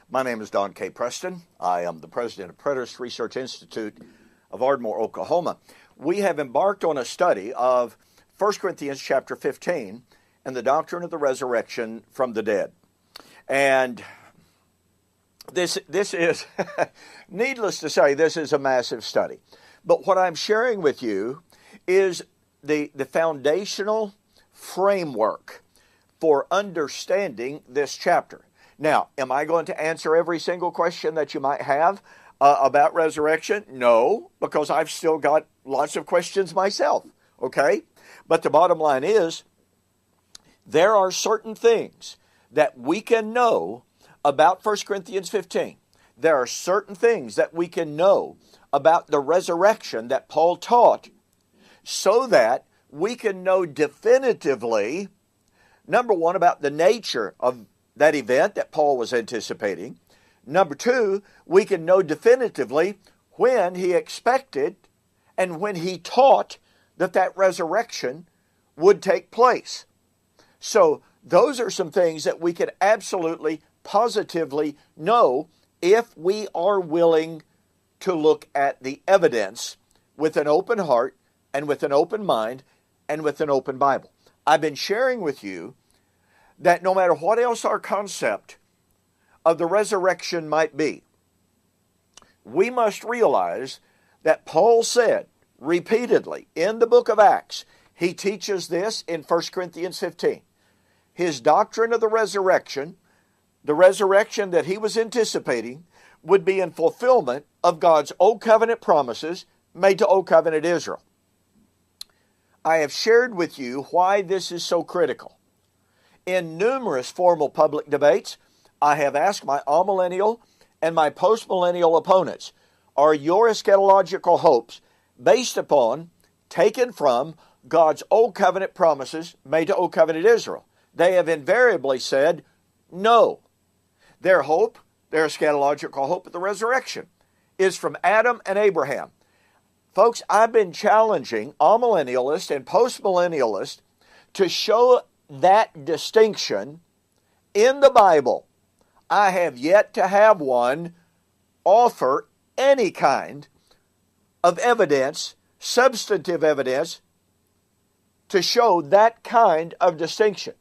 My name is Don K. Preston. I am the president of Preterist Research Institute of Ardmore, Oklahoma. We have embarked on a study of 1 Corinthians chapter 15 and the doctrine of the resurrection from the dead. And this is, needless to say, this is a massive study. But what I'm sharing with you is the foundational framework for understanding this chapter. Now, am I going to answer every single question that you might have about resurrection? No, because I've still got lots of questions myself, okay? But the bottom line is, there are certain things that we can know about 1 Corinthians 15. There are certain things that we can know about the resurrection that Paul taught, so that we can know definitively, number one, about the nature of that event that Paul was anticipating. Number two, we can know definitively when he expected and when he taught that resurrection would take place. So those are some things that we can absolutely, positively know if we are willing to look at the evidence with an open heart and with an open mind and with an open Bible. I've been sharing with you that no matter what else our concept of the resurrection might be, we must realize that Paul said repeatedly in the book of Acts, he teaches this in 1 Corinthians 15. His doctrine of the resurrection that he was anticipating, would be in fulfillment of God's Old Covenant promises made to Old Covenant Israel. I have shared with you why this is so critical. In numerous formal public debates, I have asked my amillennial and my postmillennial opponents, are your eschatological hopes based upon, taken from, God's Old Covenant promises made to Old Covenant Israel? They have invariably said, no. Their hope, their eschatological hope of the resurrection, is from Adam and Abraham. Folks, I've been challenging amillennialists and postmillennialists to show that distinction in the Bible. I have yet to have one offer any kind of evidence, substantive evidence, to show that kind of distinction.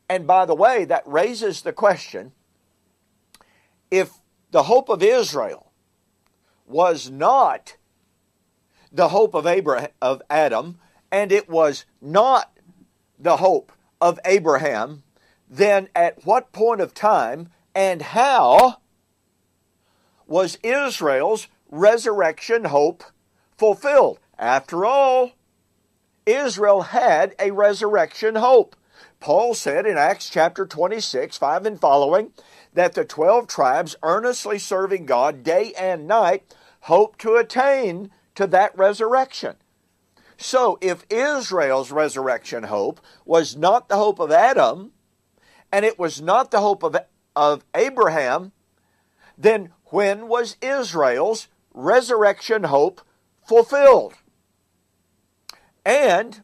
And by the way, that raises the question, if the hope of Israel was not the hope of Adam, and it was not the hope of Abraham, then at what point of time and how was Israel's resurrection hope fulfilled? After all, Israel had a resurrection hope. Paul said in Acts chapter 26, 5 and following, that the 12 tribes, earnestly serving God day and night, hoped to attain to that resurrection. So if Israel's resurrection hope was not the hope of Adam, and it was not the hope of Abraham, then when was Israel's resurrection hope fulfilled? And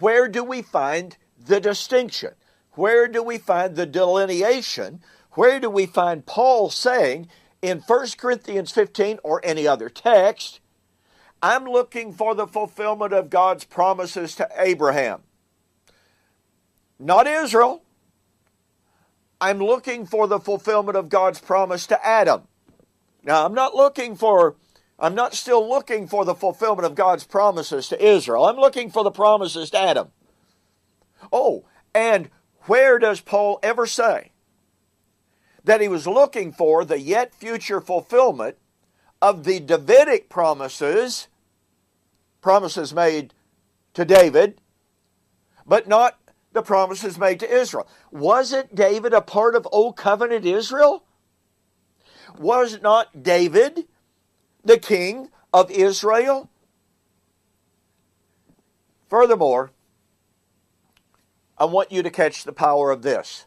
where do we find the distinction? Where do we find the delineation? Where do we find Paul saying in 1 Corinthians 15 or any other text, I'm looking for the fulfillment of God's promises to Abraham, not Israel. I'm looking for the fulfillment of God's promise to Adam. Now, I'm not still looking for the fulfillment of God's promises to Israel. I'm looking for the promises to Adam. Oh, and where does Paul ever say that he was looking for the yet future fulfillment of the Davidic promises made to David, but not the promises made to Israel? Wasn't David a part of Old Covenant Israel? Was not David the king of Israel? Furthermore, I want you to catch the power of this.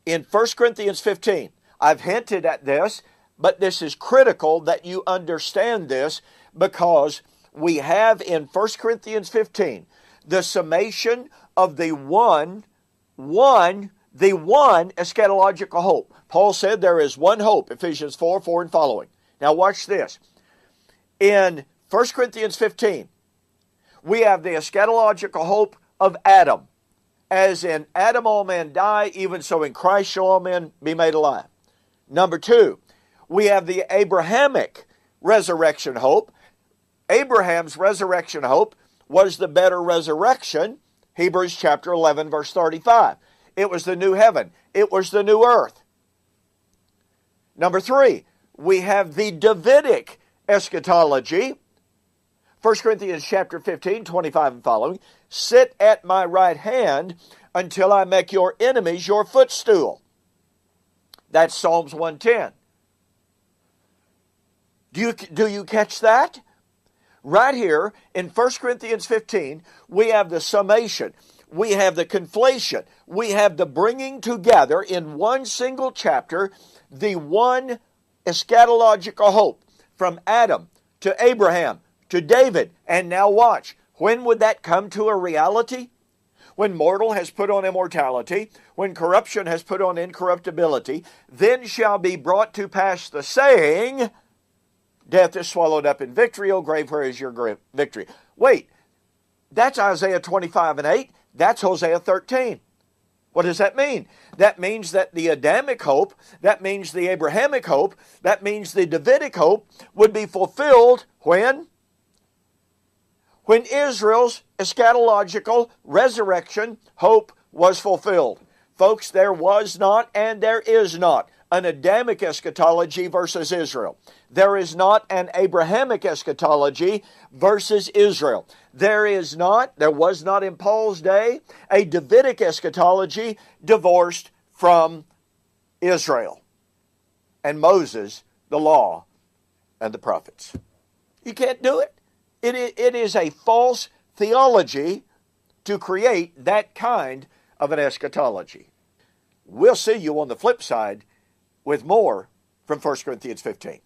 In 1 Corinthians 15, I've hinted at this, but this is critical that you understand this, because we have in 1 Corinthians 15 the summation of the one the one eschatological hope. Paul said there is one hope, Ephesians 4 and following. Now watch this. In 1 Corinthians 15, we have the eschatological hope of Adam. As in Adam all men die, even so in Christ shall all men be made alive. Number 2, we have the Abrahamic resurrection hope. Abraham's resurrection hope was the better resurrection. Hebrews chapter 11, verse 35. It was the new heaven. It was the new earth. Number 3, we have the Davidic eschatology. 1 Corinthians chapter 15, 25 and following. Sit at my right hand until I make your enemies your footstool. That's Psalms 110. Do you catch that? Right here in 1 Corinthians 15, we have the summation. We have the conflation. We have the bringing together in one single chapter the one eschatological hope from Adam to Abraham to David. And now watch. When would that come to a reality? When mortal has put on immortality, when corruption has put on incorruptibility, then shall be brought to pass the saying, death is swallowed up in victory, O grave, where is your victory? Wait, that's Isaiah 25 and 8. That's Hosea 13. What does that mean? That means that the Adamic hope, that means the Abrahamic hope, that means the Davidic hope would be fulfilled when? When Israel's eschatological resurrection hope was fulfilled. Folks, there was not and there is not an Adamic eschatology versus Israel. There is not an Abrahamic eschatology versus Israel. There was not in Paul's day, a Davidic eschatology divorced from Israel and Moses, the law, and the prophets. You can't do it. It is a false theology to create that kind of an eschatology. We'll see you on the flip side with more from 1 Corinthians 15.